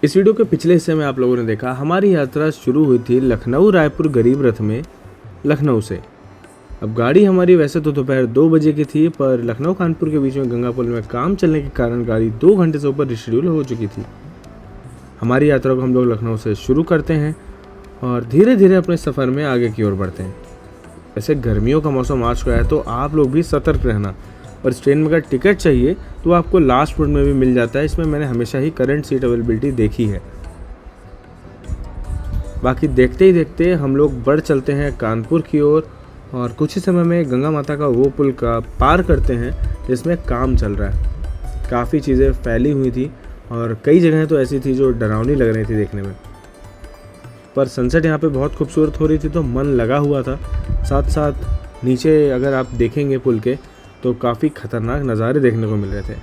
इस वीडियो के पिछले हिस्से में आप लोगों ने देखा हमारी यात्रा शुरू हुई थी लखनऊ रायपुर गरीब रथ में लखनऊ से। अब गाड़ी हमारी वैसे तो दोपहर 2 बजे की थी, पर लखनऊ कानपुर के बीच में गंगा पुल में काम चलने के कारण गाड़ी 2 घंटे से ऊपर रिशेड्यूल हो चुकी थी। हमारी यात्रा को हम लोग लखनऊ से शुरू करते हैं और धीरे धीरे अपने सफ़र में आगे की ओर बढ़ते हैं। वैसे गर्मियों का मौसम आ चुका है तो आप लोग भी सतर्क रहना, और इस ट्रेन में अगर टिकट चाहिए तो आपको लास्ट मिनट में भी मिल जाता है। इसमें मैंने हमेशा ही करंट सीट अवेलेबिलिटी देखी है। बाकी देखते ही देखते हम लोग बढ़ चलते हैं कानपुर की ओर और कुछ ही समय में गंगा माता का वो पुल का पार करते हैं जिसमें काम चल रहा है। काफ़ी चीज़ें फैली हुई थी और कई जगहें तो ऐसी थी जो डरावनी लग रही थी देखने में, पर सनसेट यहाँ पे बहुत खूबसूरत हो रही थी तो मन लगा हुआ था। साथ साथ नीचे अगर आप देखेंगे पुल के तो काफ़ी ख़तरनाक नज़ारे देखने को मिल रहे थे।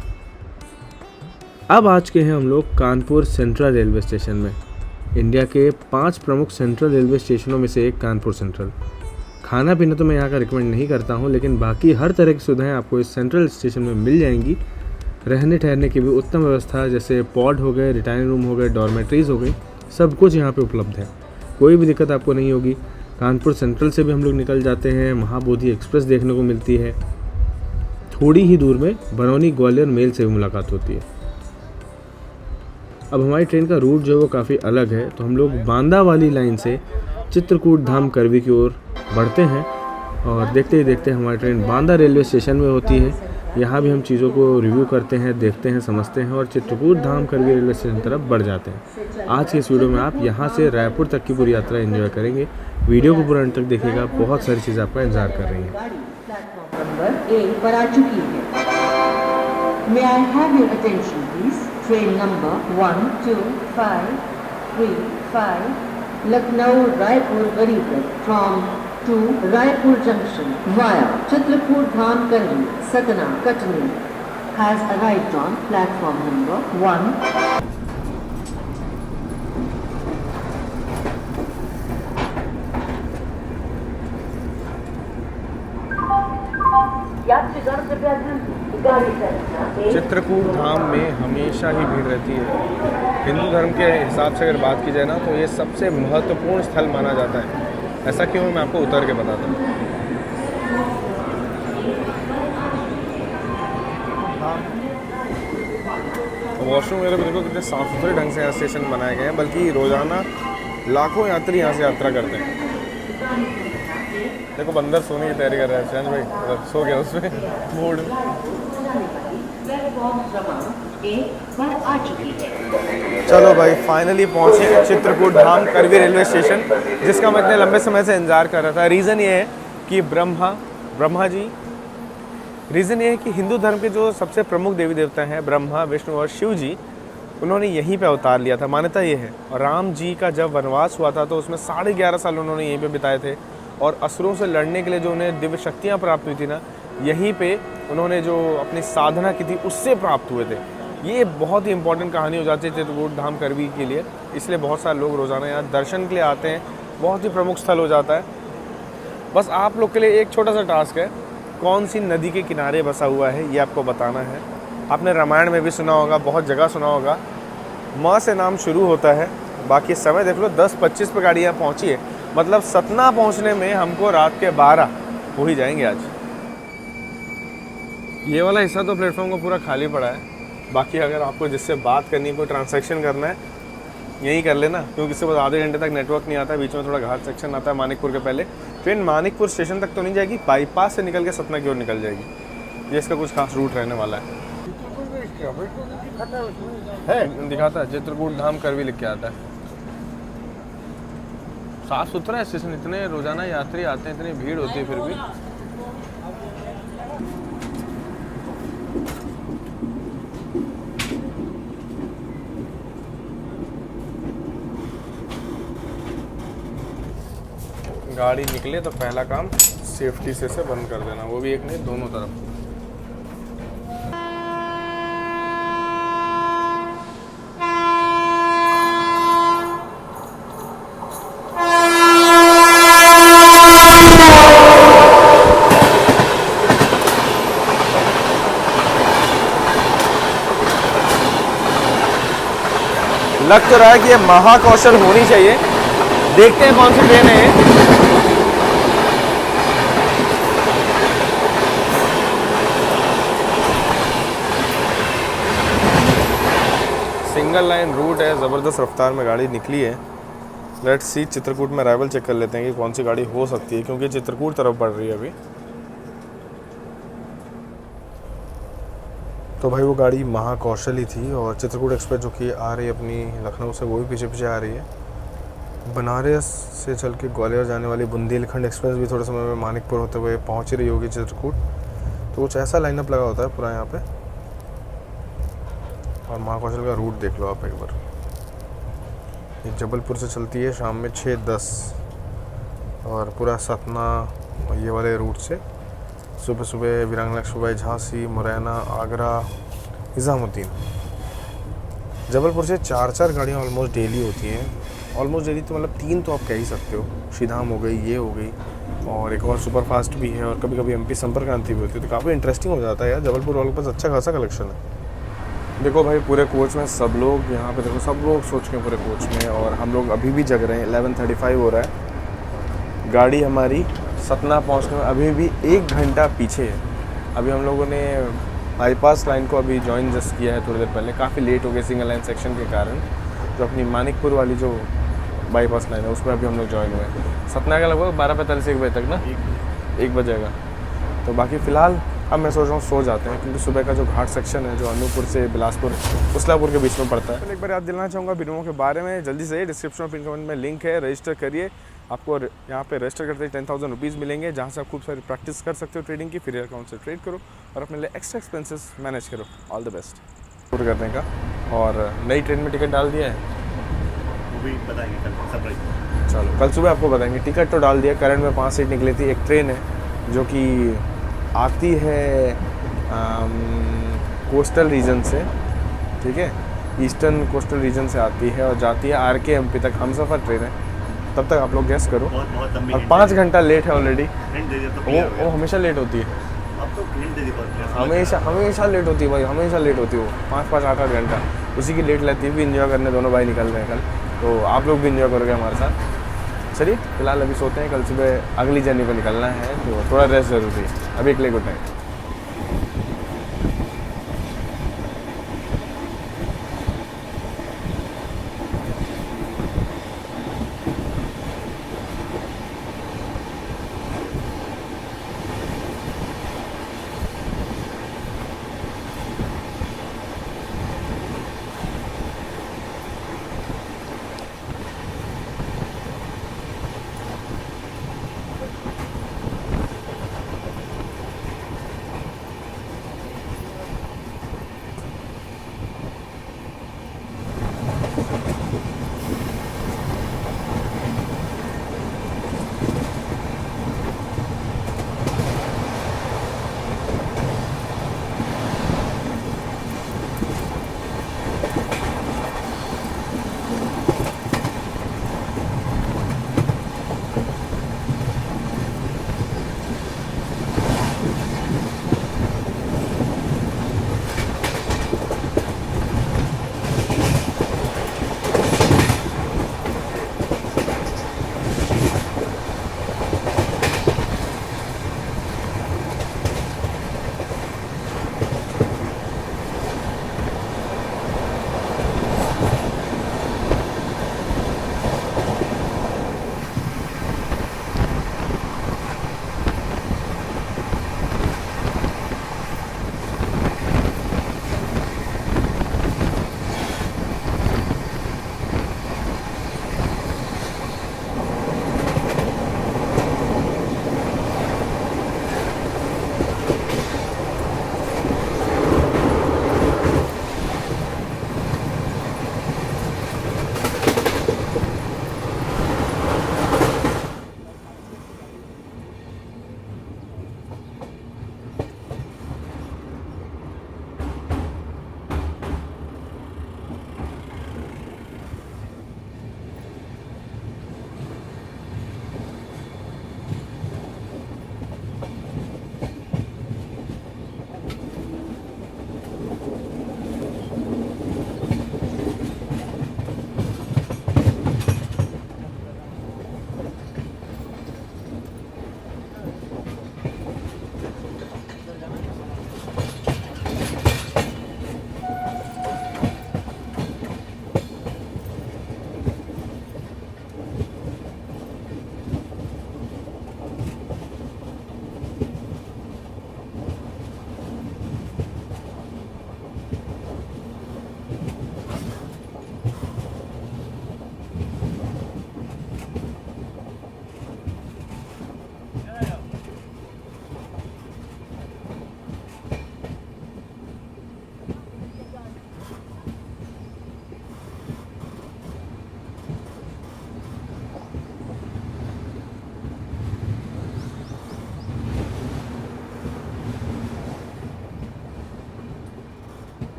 अब आज के हैं हम लोग कानपुर सेंट्रल रेलवे स्टेशन में। इंडिया के 5 प्रमुख सेंट्रल रेलवे स्टेशनों में से एक कानपुर सेंट्रल। खाना पीना तो मैं यहाँ का रिकमेंड नहीं करता हूँ, लेकिन बाकी हर तरह की सुविधाएं आपको इस सेंट्रल स्टेशन में मिल जाएंगी। रहने ठहरने की भी उत्तम व्यवस्था, जैसे पॉड हो गए, रिटायरिंग रूम हो गए, डॉर्मेट्रीज़ हो गई, सब कुछ यहाँ पे उपलब्ध है। कोई भी दिक्कत आपको नहीं होगी। कानपुर सेंट्रल से भी हम लोग निकल जाते हैं, महाबोधि एक्सप्रेस देखने को मिलती है। थोड़ी ही दूर में बरौनी ग्वालियर मेल से भी मुलाकात होती है। अब हमारी ट्रेन का रूट जो है वो काफ़ी अलग है, तो हम लोग बांदा वाली लाइन से चित्रकूट धाम करवी की ओर बढ़ते हैं और देखते ही देखते हमारी ट्रेन बांदा रेलवे स्टेशन में होती है। यहाँ भी हम चीज़ों को रिव्यू करते हैं, देखते हैं, समझते हैं और चित्रकूट धाम करवी रेलवे स्टेशन की तरफ बढ़ जाते हैं। आज के इस वीडियो में आप यहाँ से रायपुर तक की पूरी यात्रा एंजॉय करेंगे। वीडियो को पूरा अंत तक देखिएगा, बहुत सारी चीज़ें आपका इंतजार कर रही हैं। नंबर 1 पर आ चुकी है। May I have your attention please? Train number 125335 Lucknow Raipur Garib Rath from to Raipur Junction via Chitrakoot Dham Karvi Satna Katni has arrived on platform number 1. Chitrakoot धाम में हमेशा ही भीड़ रहती है। हिंदू धर्म के हिसाब से अगर बात की जाए ना तो ये सबसे महत्वपूर्ण स्थल माना जाता है। ऐसा क्यों, मैं आपको उतर के बताता हूँ। वॉशरूम वगैरह भी देखो कितने साफ सुथरे ढंग से यहाँ स्टेशन बनाए गए हैं, बल्कि रोज़ाना लाखों यात्री यहाँ से यात्रा करते हैं। देखो बंदर सोने की तैयारी कर रहा है। चैन भाई सो गया उसमें मूड। चलो भाई, फाइनली पहुंचे चित्रकूट धाम करवी रेलवे स्टेशन, जिसका मैं इतने लंबे समय से इंतजार कर रहा था। रीज़न ये है कि रीज़न ये है कि हिंदू धर्म के जो सबसे प्रमुख देवी देवता हैं ब्रह्मा, विष्णु और शिव जी, उन्होंने यहीं पे अवतार लिया था। मान्यता ये है। और राम जी का जब वनवास हुआ था तो उसमें 11.5 साल उन्होंने यहीं पे बिताए थे, और असुरों से लड़ने के लिए जो उन्हें दिव्य शक्तियाँ प्राप्त हुई थी ना, यहीं पे उन्होंने जो अपनी साधना की थी उससे प्राप्त हुए थे। ये बहुत ही इंपॉर्टेंट कहानी हो जाती है चित्रकूट धाम करवी के लिए, इसलिए बहुत सारे लोग रोज़ाना यहाँ दर्शन के लिए आते हैं। बहुत ही प्रमुख स्थल हो जाता है। बस आप लोग के लिए एक छोटा सा टास्क है, कौन सी नदी के किनारे बसा हुआ है ये आपको बताना है। आपने रामायण में भी सुना होगा, बहुत जगह सुना होगा, माँ से नाम शुरू होता है। बाकी समय देख लो, 10:25 पर गाड़ी यहाँ पहुँची है, मतलब सतना पहुँचने में हमको रात के 12 हो ही जाएंगे आज। ये वाला हिस्सा तो प्लेटफॉर्म को पूरा खाली पड़ा है। बाकी अगर आपको जिससे बात करनी है, कोई ट्रांसैक्शन करना है, यहीं कर लेना, क्योंकि इसके बाद आधे घंटे तक नेटवर्क नहीं आता है। बीच में थोड़ा घाट सेक्शन आता है मानिकपुर के पहले। ट्रेन मानिकपुर स्टेशन तक तो नहीं जाएगी, बाईपास से निकल के सतना की ओर निकल जाएगी। ये इसका कुछ खास रूट रहने वाला है। दिखाता है चित्रकूट धाम करवी लिख के आता है। साफ सुथरा है स्टेशन, इतने रोजाना यात्री आते हैं, इतनी भीड़ होती है फिर भी। गाड़ी निकले तो पहला काम सेफ्टी से बंद कर देना, वो भी एक नहीं, दोनों तरफ। लग तो रहा है कि ये महाकौशल होनी चाहिए। देखते हैं कौन सी ट्रेन है ये। सिंगल लाइन रूट है, ज़बरदस्त रफ्तार में गाड़ी निकली है। लेट्स सी, चित्रकूट में अराइवल चेक कर लेते हैं कि कौन सी गाड़ी हो सकती है, क्योंकि चित्रकूट तरफ बढ़ रही है अभी। तो भाई वो गाड़ी महाकौशल ही थी, और चित्रकूट एक्सप्रेस जो कि आ रही है अपनी लखनऊ से, वो भी पीछे पीछे आ रही है। बनारस से चल के ग्वालियर जाने वाली बुंदेलखंड एक्सप्रेस भी थोड़े समय में मानिकपुर होते हुए पहुंच रही होगी चित्रकूट। तो कुछ ऐसा लाइनअप लगा होता है पूरा यहाँ पे। और महाकौशल का रूट देख लो आप एक बार। ये जबलपुर से चलती है शाम में 6:10, और पूरा सतना ये वाले रूट से सुबह सुबह वीरांगना लक्ष्मीबाई झांसी, मुरैना, आगरा, निज़ामुद्दीन। जबलपुर से 4 गाड़ियाँ ऑलमोस्ट डेली होती हैं। ऑलमोस्ट डेली तो मतलब 3 तो आप कह ही सकते हो। श्रीधाम हो गई, ये हो गई, और एक और सुपर फास्ट भी है, और कभी कभी एमपी संपर्क क्रांति भी होती है। तो काफ़ी इंटरेस्टिंग हो जाता है यार। जबलपुर वालों के पास अच्छा खासा कलेक्शन है। देखो भाई, पूरे कोच में सब लोग यहाँ पे देखो, सब लोग सोच के पूरे कोच में, और हम लोग अभी भी जग रहे हैं। 11:35 हो रहा है। गाड़ी हमारी सतना पहुँचने में अभी भी 1 घंटा पीछे है। अभी हम लोगों ने बाईपास लाइन को अभी ज्वाइन जस्ट किया है थोड़ी देर पहले। काफ़ी लेट हो गए सिंगल लाइन सेक्शन के कारण। जो अपनी मानिकपुर वाली जो बाईपास लाइन है उसमें अभी हम लोग ज्वाइन हुए। सतना का लगभग 12:45 1 बजे तक ना 1 बजेगा। तो बाकी फ़िलहाल अब मैं सोच रहा हूँ सो जाते हैं, क्योंकि सुबह का जो घाट सेक्शन है जो अनूपपुर से बिलासपुर कुसलापुर के बीच में पड़ता है। तो एक बार याद दिलाना चाहूँगा वीडियो के बारे में। जल्दी से डिस्क्रिप्शन और पिन कमेंट में लिंक है, रजिस्टर करिए। आपको यहाँ पे रजिस्टर करते ही 10,000 रुपीज़ मिलेंगे, जहाँ से आप खूब सारी प्रैक्टिस कर सकते हो ट्रेडिंग की। फिर अकाउंट से ट्रेड करो और अपने लिए एक्स्ट्रा एक्सपेंसेस मैनेज करो। ऑल द बेस्ट पूरे करने का। और नई ट्रेन में टिकट डाल दिया है, वो भी बताएंगे कल सरप्राइज। चलो कल सुबह आपको बताएंगे। टिकट तो डाल दिया। करंट में 5 सीट निकली थी। एक ट्रेन है जो कि आती है कोस्टल रीजन से, ठीक है, ईस्टर्न कोस्टल रीजन से आती है और जाती है RKMP तक। हमसफ़र ट्रेन है। तब तक आप लोग गैस करो। बहुत लंबी और 5 घंटा लेट है ऑलरेडी। हिंट दे दिया तो वो हमेशा लेट होती है। अब तो हिंट दे दी बहुत। हमेशा लेट होती है भाई, हमेशा लेट होती है वो। 5-5, 8-8 घंटा उसी की लेट रहती है। भी इंजॉय करने दोनों भाई निकल रहे हैं कल, तो आप लोग भी इंजॉय करोगे हमारे साथ। चलिए फिलहाल अभी सोते हैं, कल सुबह अगली जर्नी पर निकलना है, तो थोड़ा रेस्ट ज़रूरी है। अभी के लिए गुड नाइट।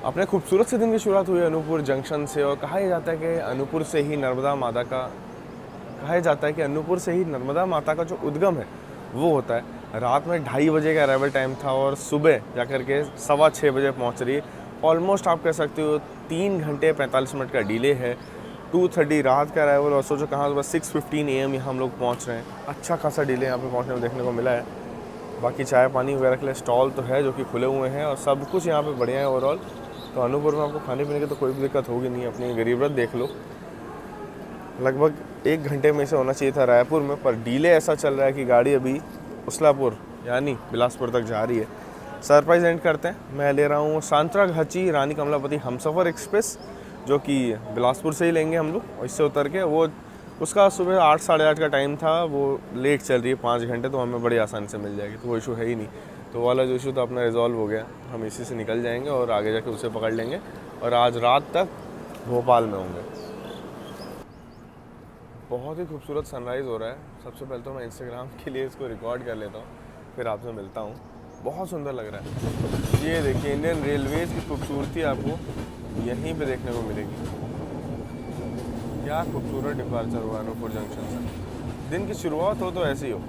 अपने खूबसूरत से दिन की शुरुआत हुई अनूपपुर जंक्शन से और कहा जाता है कि अनूपपुर से ही नर्मदा माता का जो उद्गम है वो होता है। रात में 2:30 बजे का अराइवल टाइम था और सुबह जाकर के 6:15 बजे पहुंच रही है। ऑलमोस्ट आप कह सकते हो 3 घंटे 45 मिनट का डिले है। 2:30 रात का अराइवल और सोचो कहाँ बस 6:15 AM यहाँ हम लोग पहुँच रहे हैं। अच्छा खासा डिले यहाँ पे पहुँचने में देखने को मिला है। बाकी चाय पानी वगैरह के लिए स्टॉल तो है जो कि खुले हुए हैं और सब कुछ यहाँ पे बढ़िया है ओवरऑल। तो अनूपपुर में आपको खाने पीने की तो कोई भी दिक्कत होगी नहीं। अपनी गरीब रथ देख लो, लगभग 1 घंटे में से होना चाहिए था रायपुर में, पर डिले ऐसा चल रहा है कि गाड़ी अभी उसलापुर यानी बिलासपुर तक जा रही है। सरप्राइज एंड करते हैं। मैं ले रहा हूँ सांतरागाछी रानी कमलापति हमसफ़र एक्सप्रेस जो कि बिलासपुर से ही लेंगे हम लोग, और इससे उतर के वो उसका सुबह 8 साढ़े 8 का टाइम था, वो लेट चल रही है 5 घंटे, तो हमें बड़ी आसानी से मिल जाएगी, तो वो इशू है ही नहीं। तो वाला जो इशू था अपना रिजॉल्व हो गया, हम इसी से निकल जाएंगे और आगे जाके उसे पकड़ लेंगे और आज रात तक भोपाल में होंगे। बहुत ही खूबसूरत सनराइज़ हो रहा है। सबसे पहले तो मैं इंस्टाग्राम के लिए इसको रिकॉर्ड कर लेता हूँ, फिर आपसे मिलता हूँ। बहुत सुंदर लग रहा है। ये देखिए इंडियन रेलवेज़ की खूबसूरती आपको यहीं पे देखने को मिलेगी। क्या खूबसूरत डिपार्चर हुआ अनूपपुर जंक्शन से। दिन की शुरुआत हो तो ऐसी ही हो।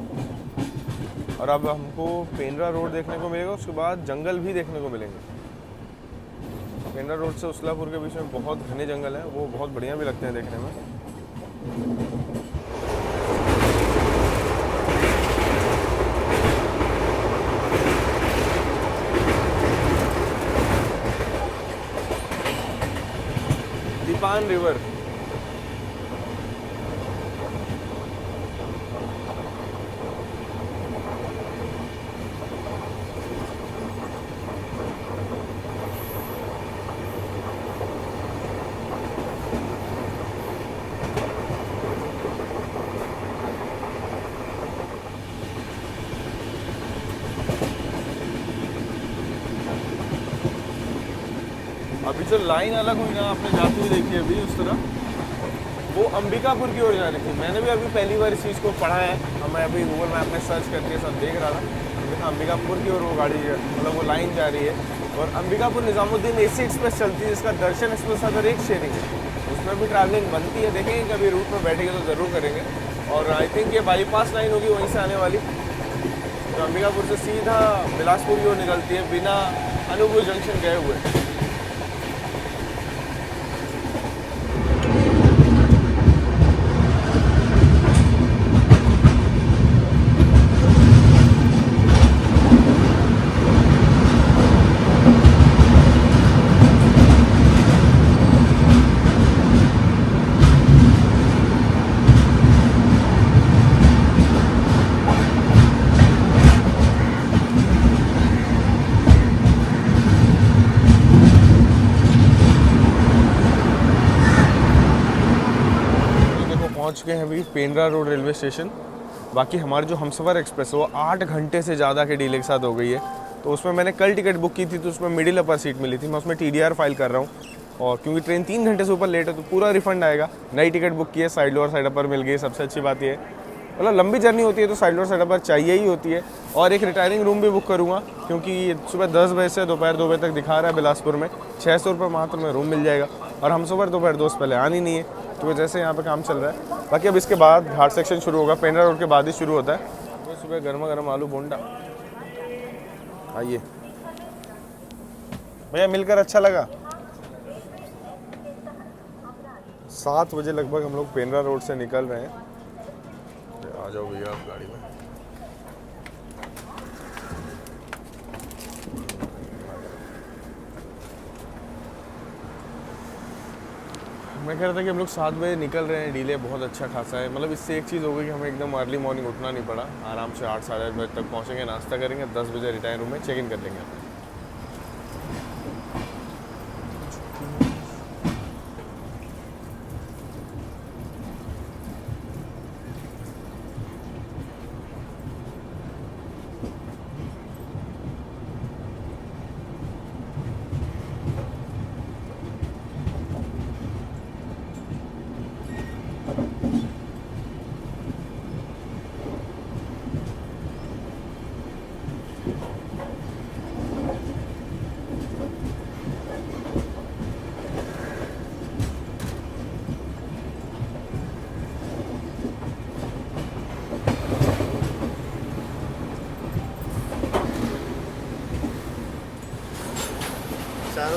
और अब हमको पेंड्रा रोड देखने को मिलेगा, उसके बाद जंगल भी देखने को मिलेंगे। पेंड्रा रोड से उसलापुर के बीच में बहुत घने जंगल हैं, वो बहुत बढ़िया भी लगते हैं देखने में। दीपान रिवर अभी जो लाइन अलग हुई ना आपने जाती हुई देखी अभी उस तरह, वो अंबिकापुर की ओर जा रही थी। मैंने भी अभी पहली बार इस चीज़ को पढ़ा है और मैं अभी गूगल मैप में सर्च करके सब देख रहा था। अंबिकापुर की ओर वो गाड़ी मतलब वो लाइन जा रही है और अंबिकापुर निज़ामुद्दीन AC एक्सप्रेस चलती है, जिसका दर्शन एक्सप्रेस अगर एक शेयरिंग है उसमें भी ट्रैवलिंग बनती है। देखेंगे कभी रूट में बैठेंगे तो ज़रूर करेंगे। और आई थिंक ये बाईपास लाइन होगी वहीं से आने वाली, तो अंबिकापुर से सीधा बिलासपुर की ओर निकलती है बिना अनूपपुर जंक्शन गए हुए। पहुंच गए हैं अभी पेंड्रा रोड रेलवे स्टेशन। बाकी हमारी जो हमसफ़र एक्सप्रेस है वो 8 घंटे से ज़्यादा के डिले के साथ हो गई है। तो उसमें मैंने कल टिकट बुक की थी तो उसमें मिडिल अपर सीट मिली थी, मैं उसमें TDR फाइल कर रहा हूँ और क्योंकि ट्रेन 3 घंटे से ऊपर लेट है तो पूरा रिफंड आएगा। नई टिकट बुक की है, साइड लोअर साइड अपर मिल गई। सबसे अच्छी बात ये है, मतलब लंबी जर्नी होती है तो साइड लोअर साइड अपर चाहिए ही होती है। और एक रिटायरिंग रूम भी बुक करूँगा क्योंकि सुबह 10 बजे से दोपहर 2 बजे तक दिखा रहा है बिलासपुर में। 600 रुपये मात्र में रूम मिल जाएगा और हमसफ़र दोपहर 2 से पहले आनी नहीं है, तो वजह से यहाँ पे काम चल रहा है। बाकी अब इसके बाद घाट सेक्शन शुरू होगा, पेंड्रा रोड के बाद ही शुरू होता है। तो सुबह गर्मा गर्म आलू बोंडा। आइए भैया, मिलकर अच्छा लगा। 7 बजे लगभग हम लोग पेंड्रा रोड से निकल रहे हैं। आ जाओ भैया आप गाड़ी में। मैं कह रहा था कि हम लोग 7 बजे निकल रहे हैं, डिले बहुत अच्छा खासा है। मतलब इससे एक चीज़ हो गई कि हमें एकदम अर्ली मॉर्निंग उठना नहीं पड़ा, आराम से 8 साढ़े 8 बजे तक पहुँचेंगे, नाश्ता करेंगे, 10 बजे रिटायरिंग रूम में चेक इन कर लेंगे।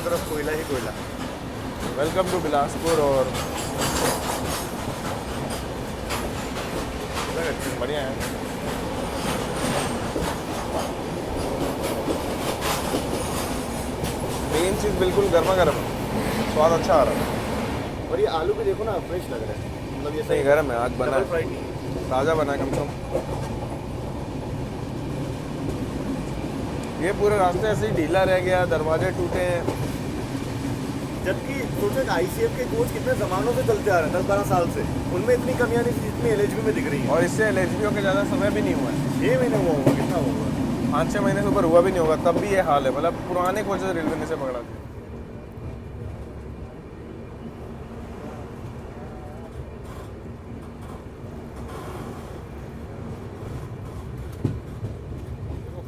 चारों तरफ कोयला ही कोयला। Welcome to Bilaspur. और बढ़िया है। मेन चीज़ बिल्कुल गर्मा गर्म, स्वाद अच्छा आ रहा है। और ये आलू भी देखो ना, फ्रेश लग रहा है, मतलब ये सही गर्म है, आज बना डबल है, फ्राइड नहीं है। ताज़ा बना है कम से कम। ये पूरे रास्ते ऐसे ही ढीला रह गया, दरवाजे टूटे हैं। जबकि सोचो आईसीएफ के कोच कितने ज़मानों से चलते आ रहे हैं, 10-12 साल से, उनमें इतनी कमियां नहीं थी जितनी एलएचबी में दिख रही है। और इससे एलएचबीओ के ज़्यादा समय भी नहीं हुआ है, 6 महीने हुआ होगा, कितना हुआ? 5-6 महीने से ऊपर हुआ भी नहीं होगा, तब भी ये हाल है। मतलब पुराने कोचेस रेलवे ने से पकड़ा था।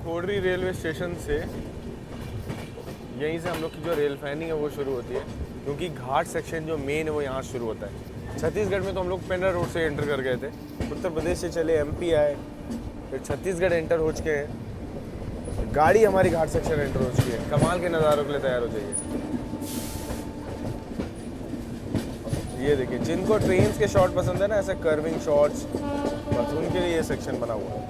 खोड़री रेलवे स्टेशन से यहीं से हम लोग की जो रेल फैनिंग है वो शुरू होती है, क्योंकि घाट सेक्शन जो मेन है वो यहाँ शुरू होता है। छत्तीसगढ़ में तो हम लोग पेंड्रा रोड से एंटर कर गए थे, उत्तर प्रदेश से चले एमपी आए, फिर छत्तीसगढ़ एंटर हो चुके हैं। गाड़ी हमारी घाट सेक्शन एंटर हो चुकी है। कमाल के नज़ारों के लिए तैयार हो जाइए। ये देखिए, जिनको ट्रेन्स के शॉट पसंद है ना, ऐसे कर्विंग शॉट्स, बस उनके लिए ये सेक्शन बना हुआ है।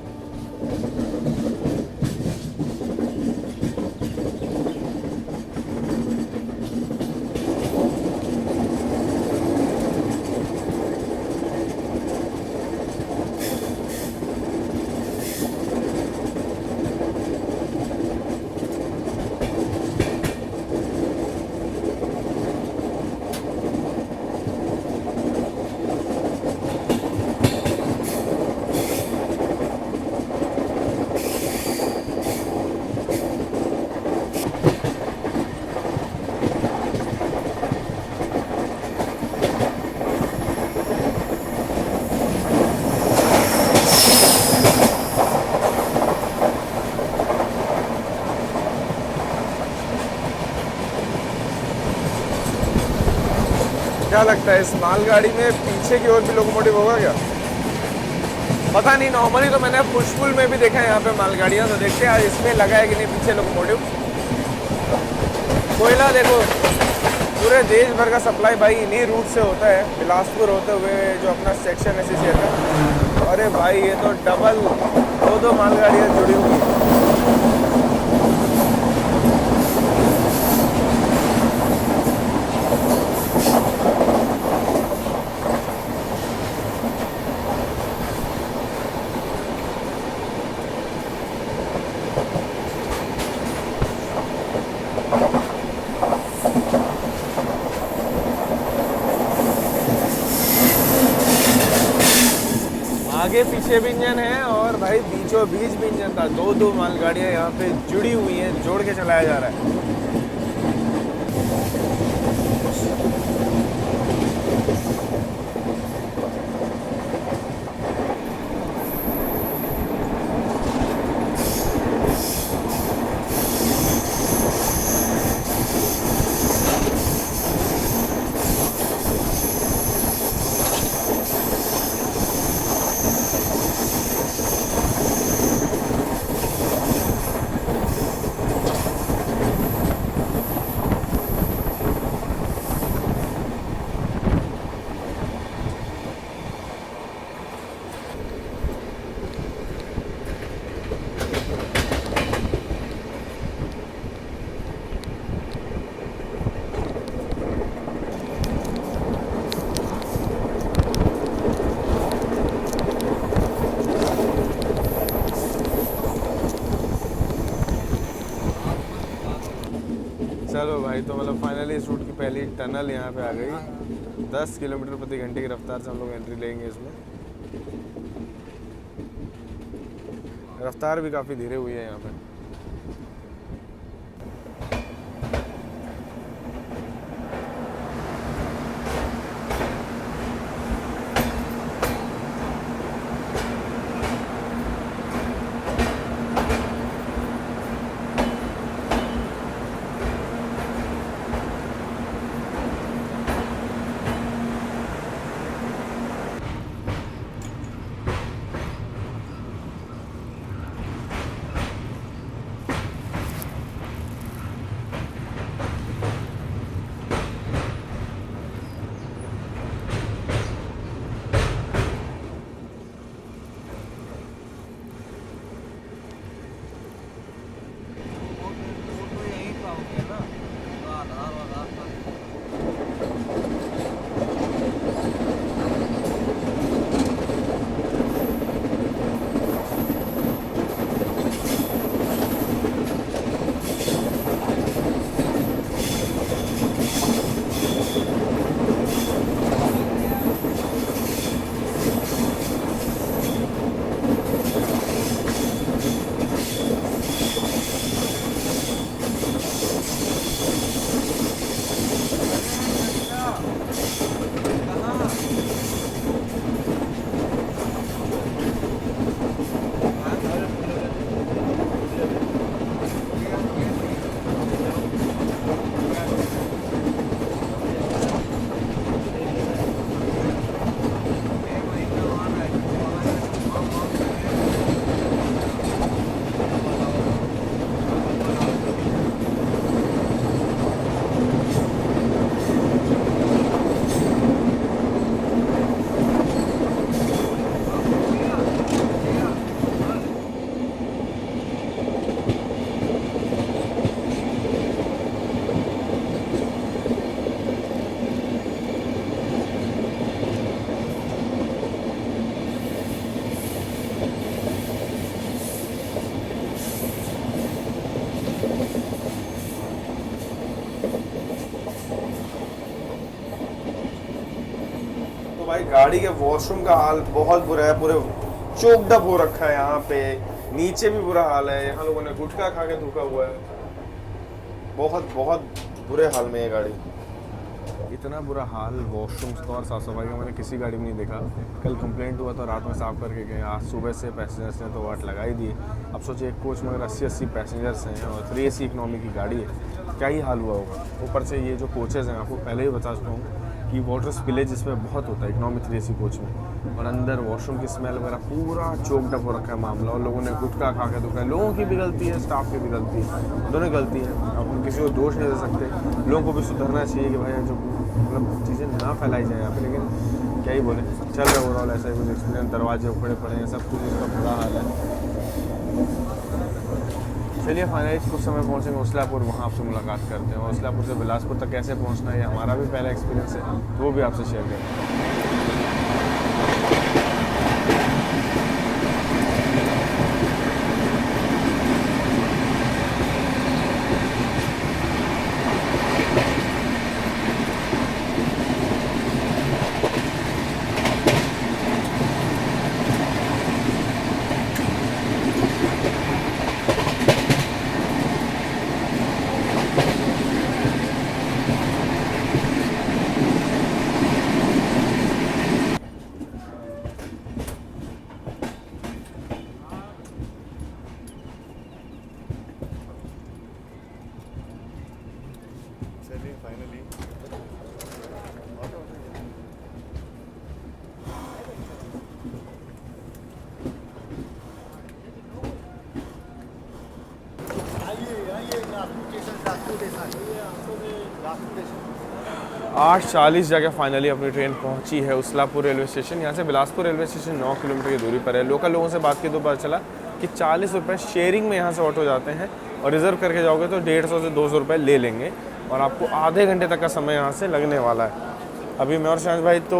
क्या लगता है इस मालगाड़ी में पीछे की ओर भी लोकोमोटिव होगा क्या? पता नहीं। नॉर्मली तो मैंने पुष्पुल में भी देखा है यहाँ पे मालगाड़ियाँ, तो देखते हैं आज इसमें लगा है कि नहीं पीछे लोकोमोटिव। कोयला देखो, पूरे देश भर का सप्लाई भाई इन्हीं रूट से होता है, बिलासपुर होते हुए जो अपना सेक्शन है सीसीएल का। अरे भाई ये तो डबल 2-2 मालगाड़ियाँ जुड़ी हुई हैं। आगे पीछे भी इंजन है और भाई बीचों बीच भी इंजन था। 2-2 मालगाड़ियाँ यहाँ पे जुड़ी हुई हैं, जोड़ के चलाया जा रहा है। चलो भाई, तो मतलब फाइनली इस रूट की पहली टनल यहाँ पे आ गई। 10 किलोमीटर प्रति घंटे की रफ्तार से हम लोग एंट्री लेंगे इसमें। रफ्तार भी काफ़ी धीरे हुई है यहाँ पे। तो भाई गाड़ी के वॉशरूम का हाल बहुत बुरा है, पूरे चोकड अप हो रखा है यहाँ पे, नीचे भी बुरा हाल है, यहाँ लोगों ने गुटखा खा के थूका हुआ है, बहुत बहुत बुरे हाल में ये गाड़ी। इतना बुरा हाल वॉशरूम्स का और साफ सफाई का मैंने किसी गाड़ी में नहीं देखा। कल कंप्लेंट हुआ तो रात में साफ करके गए, आज सुबह से पैसेंजर्स ने तो वाट लगा ही दिए। अब सोचिए एक कोच में अगर 80-80 पैसेंजर्स हैं और 3 AC इकनॉमी की गाड़ी है, क्या ही हाल हुआ होगा। ऊपर से ये जो कोचेज़ हैं, आपको पहले ही बता चुका हूँ कि वाटर स्पिलेज इसमें बहुत होता है इकनॉमी 3 AC कोच में, और अंदर वॉशरूम की स्मेल वगैरह पूरा चोकड अप हो रखा है मामला, और लोगों ने गुटखा खा के धोखा है। लोगों की भी गलती है, स्टाफ की भी गलती है, दोनों गलती है। अब हम किसी को दोष नहीं दे सकते, लोगों को भी सुधरना चाहिए कि भाई जो मतलब चीज़ें ना फैलाई जाए यहाँ पे, लेकिन क्या ही बोले, चल रहा है ओवरऑल ऐसा ही कुछ एक्सपीरियंस। दरवाजे उखड़े पड़े हैं, सब कुछ इसका बुरा हाल है। चलिए फाइनली कुछ समय पहुँचेंगे उस्लापुर, वहाँ आपसे मुलाकात करते हैं, और उस्लापुर से बिलासपुर तक कैसे पहुँचना है, हमारा भी पहला एक्सपीरियंस है, तो वो भी आपसे शेयर करेंगे। 8:40 जाके फाइनली अपनी ट्रेन पहुंची है उस्लापुर रेलवे स्टेशन। यहाँ से बिलासपुर रेलवे स्टेशन 9 किलोमीटर की दूरी पर है। लोकल लोगों से बात की तो पता चला कि 40 रुपये शेयरिंग में यहाँ से ऑटो जाते हैं, और रिज़र्व करके जाओगे तो 150 से 200 रुपये ले लेंगे, और आपको आधे घंटे तक का समय यहाँ से लगने वाला है। अभी मैं और शांत भाई तो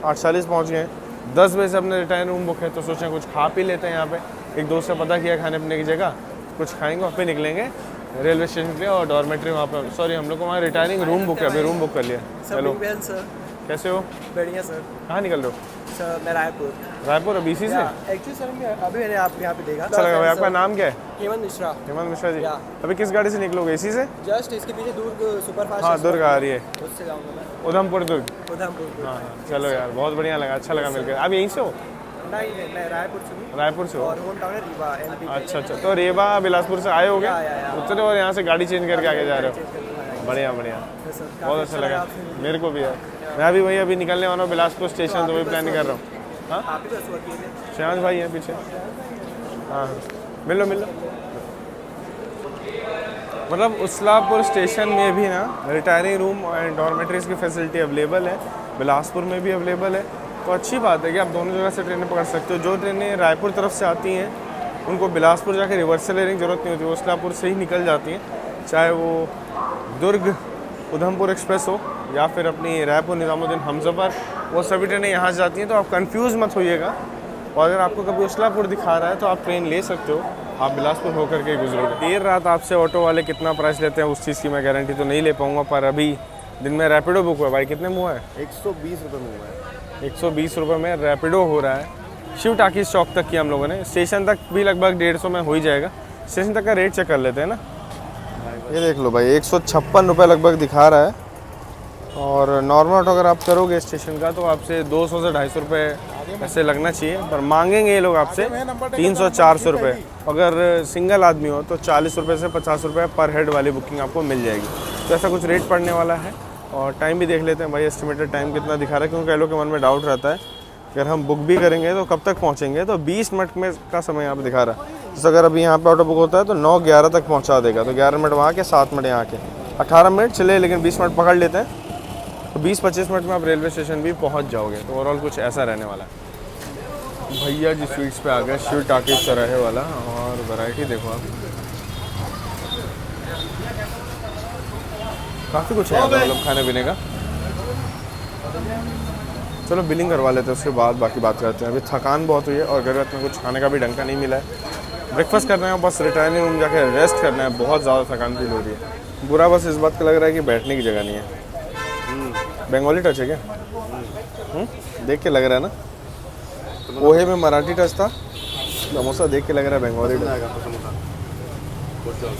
8:40 पहुँच गए, 10 बजे से अपने रिटर्न रूम बुक है, तो सोचें कुछ खा पी लेते हैं यहाँ पे। एक दोस्त से पता किया खाने पीने की जगह, कुछ खाएंगे और फिर निकलेंगे रेलवे स्टेशन के लिए, और डॉर्मेट्री वहाँ पर, सॉरी हम लोग को वहाँ रिटायरिंग रूम बुक है, अभी रूम बुक कर लिया। हेलो सर, कैसे हो? बढ़िया सर। कहाँ निकल रहे हो? सर मैं रायपुर। रायपुर अभी इसी से? एक्चुअली सर मैं अभी मैंने आप यहाँ पे देखा। अच्छा लगा भाई। आपका नाम क्या है? हेमंत मिश्रा। हेमंत मिश्रा जी। या। अभी किस गाड़ी से निकलोगे? इसी से? जस्ट इसके पीछे दुर्ग सुपरफास्ट। हाँ दुर्ग आ रही है, उससे जाऊँगा मैं। उधमपुर दुर्ग। उधमपुर। हाँ चलो यार, बहुत बढ़िया लगा, अच्छा लगा मिलकर। आप यहीं से हो? नहीं मैं रायपुर से हूँ। रायपुर से हो? और होम टाउन है रीवा, MP। अच्छा अच्छा, तो रेवा बिलासपुर से आए होगे, या। उतरे और यहाँ से गाड़ी चेंज करके आगे जा रहे हो? बढ़िया बढ़िया, बहुत अच्छा लगा मेरे को भी यार। मैं भी वही अभी निकलने वाला हूँ बिलासपुर स्टेशन, तो वही प्लानिंग कर रहा हूँ। हाँ श्याम भाई है पीछे। हाँ मिल लो। मतलब उस्लापुर स्टेशन में भी ना रिटायरिंग रूम एंड डॉर्मेटरीज की फैसिलिटी अवेलेबल है, बिलासपुर में भी अवेलेबल है, तो अच्छी बात है कि आप दोनों जगह से ट्रेनें पकड़ सकते हो। जो ट्रेनें रायपुर तरफ से आती हैं उनको बिलासपुर जाके रिवर्स से लेने की ज़रूरत नहीं होती, वो उस्लापुर से ही निकल जाती हैं, चाहे वो दुर्ग उधमपुर एक्सप्रेस हो या फिर अपनी रायपुर निज़ामुद्दीन हमसफ़र, वो सभी ट्रेनें यहाँ से जाती हैं। तो आप कंफ्यूज मत होइएगा, और अगर आपको कभी उस्लापुर दिखा रहा है तो आप ट्रेन ले सकते हो, आप बिलासपुर होकर के गुजरोगे। देर रात आपसे ऑटो वाले कितना प्राइस लेते हैं उस चीज़ की मैं गारंटी तो नहीं ले पाऊँगा, पर अभी दिन में रैपिडो बुक हुआ भाई। कितने में हुआ है? 120 रुपये में हुआ है। 120 रुपये में रैपिडो हो रहा है। शिव टाकीज चौक तक की हम लोगों ने, स्टेशन तक भी लगभग 150 में हो ही जाएगा। स्टेशन तक का रेट चेक कर लेते हैं ना, ये देख लो भाई 156 रुपये लगभग दिखा रहा है, और नॉर्मल ऑटो अगर आप करोगे स्टेशन का तो आपसे 200 से 250 रुपये ऐसे लगना चाहिए, पर मांगेंगे ये लोग आपसे 300-400 रुपये। अगर सिंगल आदमी हो तो 40 रुपये से 50 रुपये पर हेड वाली बुकिंग आपको मिल जाएगी। तो ऐसा कुछ रेट पड़ने वाला है। और टाइम भी देख लेते हैं भाई, एस्टिमेटेड टाइम कितना दिखा रहा है, क्योंकि कई लोग के मन में डाउट रहता है अगर हम बुक भी करेंगे तो कब तक पहुंचेंगे। तो 20 मिनट में का समय यहाँ पे दिखा रहा है। तो अगर अभी यहाँ पे ऑटो बुक होता है तो 9:11 तक पहुँचा देगा, तो 11 मिनट वहाँ के, 7 मिनट यहाँ के, 18 मिनट चले, लेकिन 20 मिनट पकड़ लेते हैं, तो 20-25 मिनट में आप रेलवे स्टेशन भी पहुँच जाओगे। तो ओवरऑल कुछ ऐसा रहने वाला है। भैया जी स्वीट्स पे आ गए, शिव टाकीज चौराहे वाला, और वैरायटी देखो आप, काफ़ी कुछ है मतलब खाने पीने का। चलो बिलिंग करवा लेते हैं, उसके बाद बाकी बात करते हैं। अभी थकान बहुत हुई है और घर में कुछ खाने का भी ढंग का नहीं मिला है। ब्रेकफास्ट करना है, बस रिटायरिंग रूम जाके रेस्ट करना है, बहुत ज़्यादा थकान फील हो रही है। बुरा बस इस बात का लग रहा है कि बैठने की जगह नहीं है। बंगाली टच है क्या? देख के लग रहा है ना, पोहे में मराठी टच था, समोसा देख के लग रहा है बंगाली टच। आएगा आपको समोसा बहुत जल्द।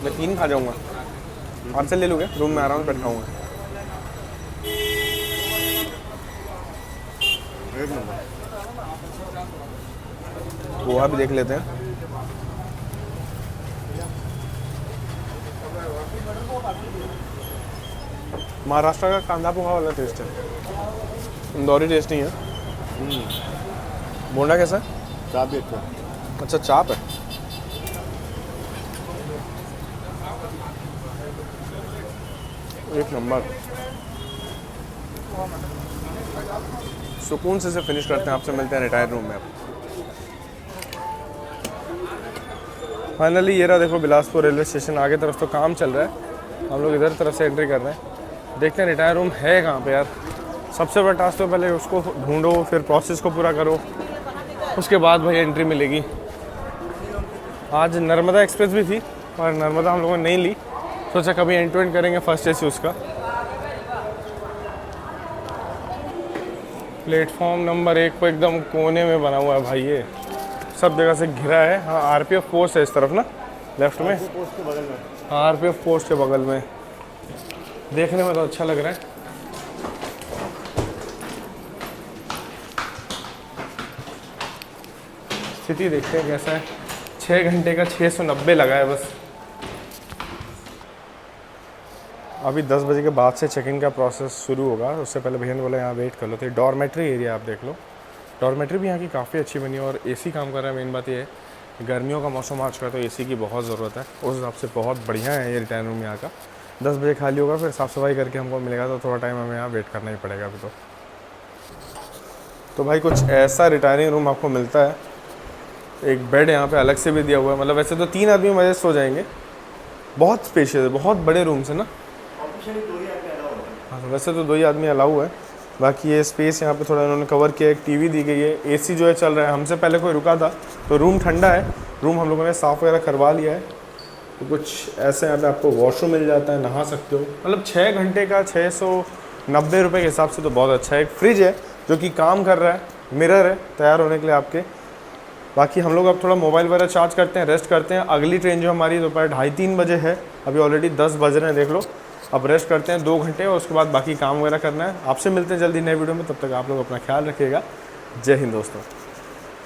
मैं 3 खा जाऊंगा, पार्सल ले लूँगा, रूम में आराम से बैठ खाऊंगा। एक नंबर। पोहा भी देख लेते हैं। महाराष्ट्र का कांदा पोहा वाला टेस्ट है, इंदौरी टेस्ट नहीं है। बोंडा कैसा है? चाप भी अच्छा है। अच्छा चाप है। एक नंबर। सुकून से फिनिश करते हैं, आपसे मिलते हैं रिटायर रूम में। अब फाइनली ये रहा, देखो बिलासपुर रेलवे स्टेशन। आगे तरफ तो काम चल रहा है, हम लोग इधर तरफ से एंट्री कर रहे हैं। देखते हैं रिटायर रूम है कहाँ पे यार। सबसे बड़ा टास्क तो पहले उसको ढूंढो, फिर प्रोसेस को पूरा करो, उसके बाद भाई एंट्री मिलेगी। आज नर्मदा एक्सप्रेस भी थी और नर्मदा हम लोगों ने नहीं ली, सोचा कभी एंड टू एंड करेंगे फर्स्ट एसी उसका। प्लेटफॉर्म नंबर 1 को एकदम कोने में बना हुआ है भाई, ये सब जगह से घिरा है। हाँ आरपीएफ पोस्ट है इस तरफ ना, लेफ्ट में। पोस्ट के बगल में। हाँ आरपीएफ पोस्ट के बगल में, देखने में तो अच्छा लग रहा है। स्थिति देखते हैं कैसा है। 6 घंटे का 690 लगा है बस। अभी 10 बजे के बाद से चेक इन का प्रोसेस शुरू होगा, उससे पहले भैया ने बोला यहाँ वेट कर लो। तो डॉर्मेट्री एरिया आप देख लो, डॉर्मेट्री भी यहाँ की काफ़ी अच्छी बनी है और एसी काम कर रहा है। मेन बात ये है गर्मियों का मौसम आ चुका है तो एसी की बहुत ज़रूरत है, उस हिसाब से बहुत बढ़िया है ये रिटायर रूम यहाँ का। 10 बजे खाली होगा, फिर साफ़ सफाई करके हमको मिलेगा, तो थोड़ा टाइम हमें यहाँ वेट करना ही पड़ेगा अभी तो भाई कुछ ऐसा रिटायरिंग रूम आपको मिलता है। एक बेड यहाँ पे अलग से भी दिया हुआ है, मतलब वैसे तो 3 आदमी मजे सो जाएंगे। बहुत स्पेशियस है, बहुत बड़े रूम्स है ना। हाँ वैसे तो 2 ही आदमी अलाउ है, बाकी ये स्पेस यहाँ पे थोड़ा इन्होंने कवर किया। एक टीवी दी गई है, एसी जो है चल रहा है। हमसे पहले कोई रुका था तो रूम ठंडा है, रूम हम लोगों ने साफ़ वगैरह करवा लिया है। तो कुछ ऐसे यहाँ पे आपको वॉशरूम मिल जाता है, नहा सकते हो। मतलब 6 घंटे का 690 रुपये के हिसाब से तो बहुत अच्छा है। एक फ्रिज है जो कि काम कर रहा है, मिरर है तैयार होने के लिए आपके। बाकी हम लोग अब थोड़ा मोबाइल वगैरह चार्ज करते हैं, रेस्ट करते हैं। अगली ट्रेन जो हमारी दोपहर 2:30-3 बजे है, अभी ऑलरेडी 10 बज रहे हैं देख लो। अब रेस्ट करते हैं 2 घंटे और उसके बाद बाकी काम वगैरह करना है। आपसे मिलते हैं जल्दी नए वीडियो में, तब तक आप लोग अपना ख्याल रखिएगा। जय हिंद दोस्तों।